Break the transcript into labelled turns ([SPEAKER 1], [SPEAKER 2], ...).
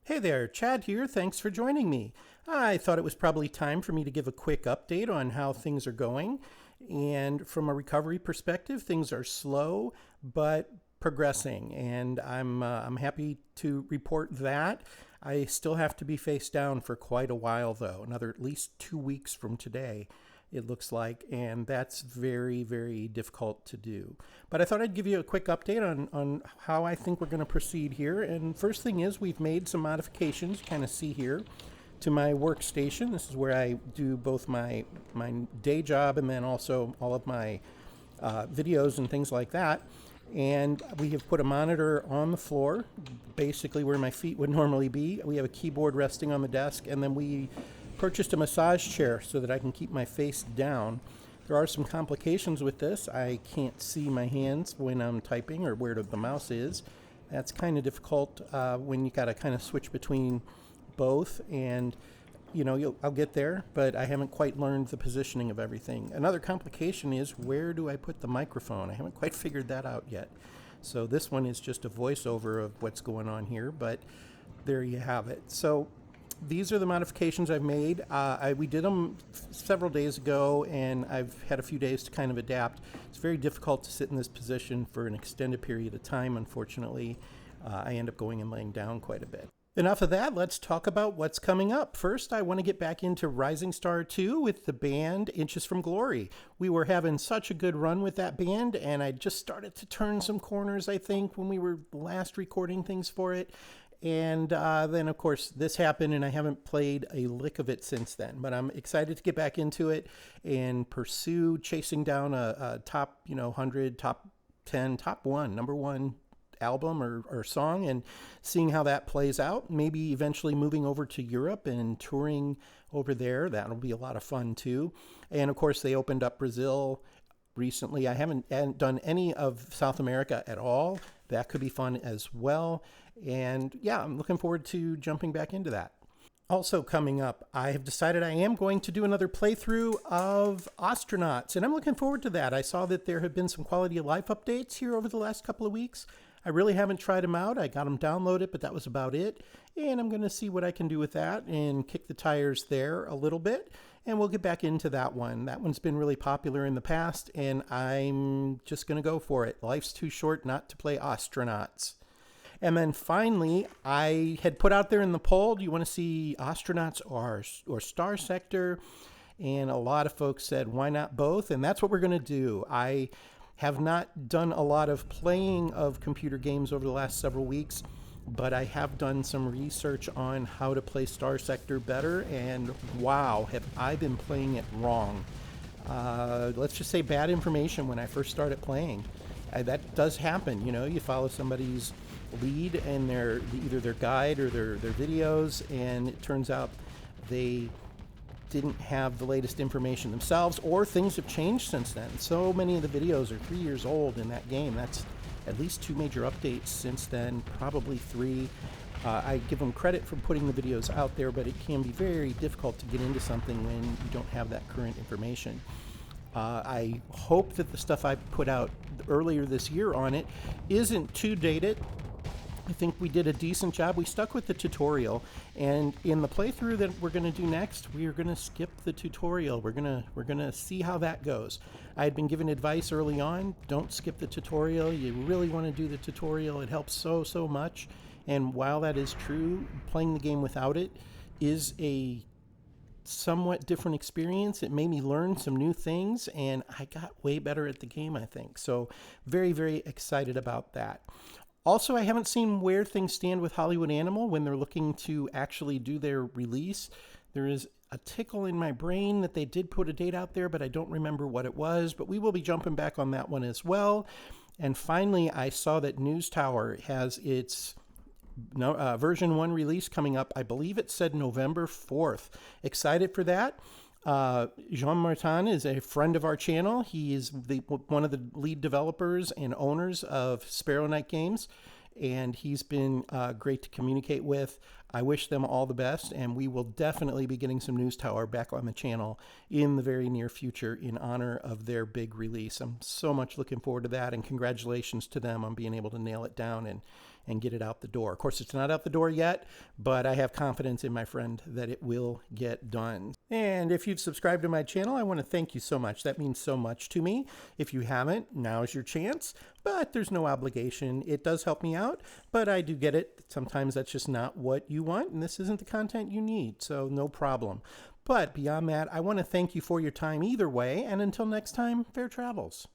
[SPEAKER 1] Hey there, Chad here. Thanks for joining me. I thought it was probably time for me to give a quick update on how things are going. And from a recovery perspective, things are slow but progressing, and I'm happy to report that. I still have to be face down for quite a while, though, another at least 2 weeks from today, it looks like, and that's very, very difficult to do. But I thought I'd give you a quick update on how I think we're going to proceed here. And first thing is, we've made some modifications, you kind of see here, to my workstation. This is where I do both my day job and then also all of my videos and things like that. And we have put a monitor on the floor, basically where my feet would normally be. We have a keyboard resting on the desk, and then we purchased a massage chair so that I can keep my face down. There are some complications with this. I can't see my hands when I'm typing or where the mouse is. That's kind of difficult when you got to kind of switch between both, and I'll get there, but I haven't quite learned the positioning of everything. Another complication is, where do I put the microphone? I haven't quite figured that out yet. So this one is just a voiceover of what's going on here, but there you have it. So these are the modifications I've made. We did them several days ago, and I've had a few days to kind of adapt. It's very difficult to sit in this position for an extended period of time, unfortunately. I end up going and laying down quite a bit. Enough of that, let's talk about what's coming up. First, I want to get back into Rising Star 2 with the band Inches from Glory. We were having such a good run with that band, and I just started to turn some corners, I think, when we were last recording things for it. And then, of course, this happened, and I haven't played a lick of it since then. But I'm excited to get back into it and pursue chasing down a top 100, top 10, top one, number one album or song, and seeing how that plays out. Maybe eventually moving over to Europe and touring over there. That'll be a lot of fun too. And of course, they opened up Brazil recently. I haven't done any of South America at all. That could be fun as well. And yeah, I'm looking forward to jumping back into that. Also coming up, I have decided I am going to do another playthrough of Ostranauts, and I'm looking forward to that. I saw that there have been some quality of life updates here over the last couple of weeks. I really haven't tried them out. I got them downloaded, but that was about it. And I'm going to see what I can do with that and kick the tires there a little bit. And we'll get back into that one. That one's been really popular in the past, and I'm just going to go for it. Life's too short not to play Ostranauts. And then finally, I had put out there in the poll, do you want to see Ostranauts or Star Sector? And a lot of folks said, why not both? And that's what we're going to do. I have not done a lot of playing of computer games over the last several weeks, but I have done some research on how to play Star Sector better, and wow, have I been playing it wrong. Let's just say bad information when I first started playing. That does happen, you follow somebody's lead and either their guide or their videos, and it turns out they didn't have the latest information themselves, or things have changed since then. So many of the videos are 3 years old in that game. That's at least 2 major updates since then, probably 3. I give them credit for putting the videos out there, but it can be very difficult to get into something when you don't have that current information. I hope that the stuff I put out earlier this year on it isn't too dated. I think we did a decent job. We stuck with the tutorial, and in the playthrough that we're going to do next, we are going to skip the tutorial. We're going to see how that goes. I had been given advice early on, don't skip the tutorial. You really want to do the tutorial. It helps so much. And while that is true, playing the game without it is a somewhat different experience. It made me learn some new things, and I got way better at the game, I think. So very, very excited about that. Also, I haven't seen where things stand with Hollywood Animal when they're looking to actually do their release. There is a tickle in my brain that they did put a date out there, but I don't remember what it was. But we will be jumping back on that one as well. And finally, I saw that News Tower has its version 1 release coming up. I believe it said November 4th. Excited for that. Jean Martin is a friend of our channel. He is one of the lead developers and owners of Sparrow Night Games, and he's been great to communicate with. I wish them all the best, and we will definitely be getting some News Tower back on the channel in the very near future in honor of their big release. I'm so much looking forward to that, and congratulations to them on being able to nail it down and get it out the door. Of course, it's not out the door yet, but I have confidence in my friend that it will get done. And if you've subscribed to my channel, I want to thank you so much. That means so much to me. If you haven't, now's your chance, but there's no obligation. It does help me out, but I do get it. Sometimes that's just not what you want, and this isn't the content you need, so no problem. But beyond that, I want to thank you for your time either way, and until next time, fair travels.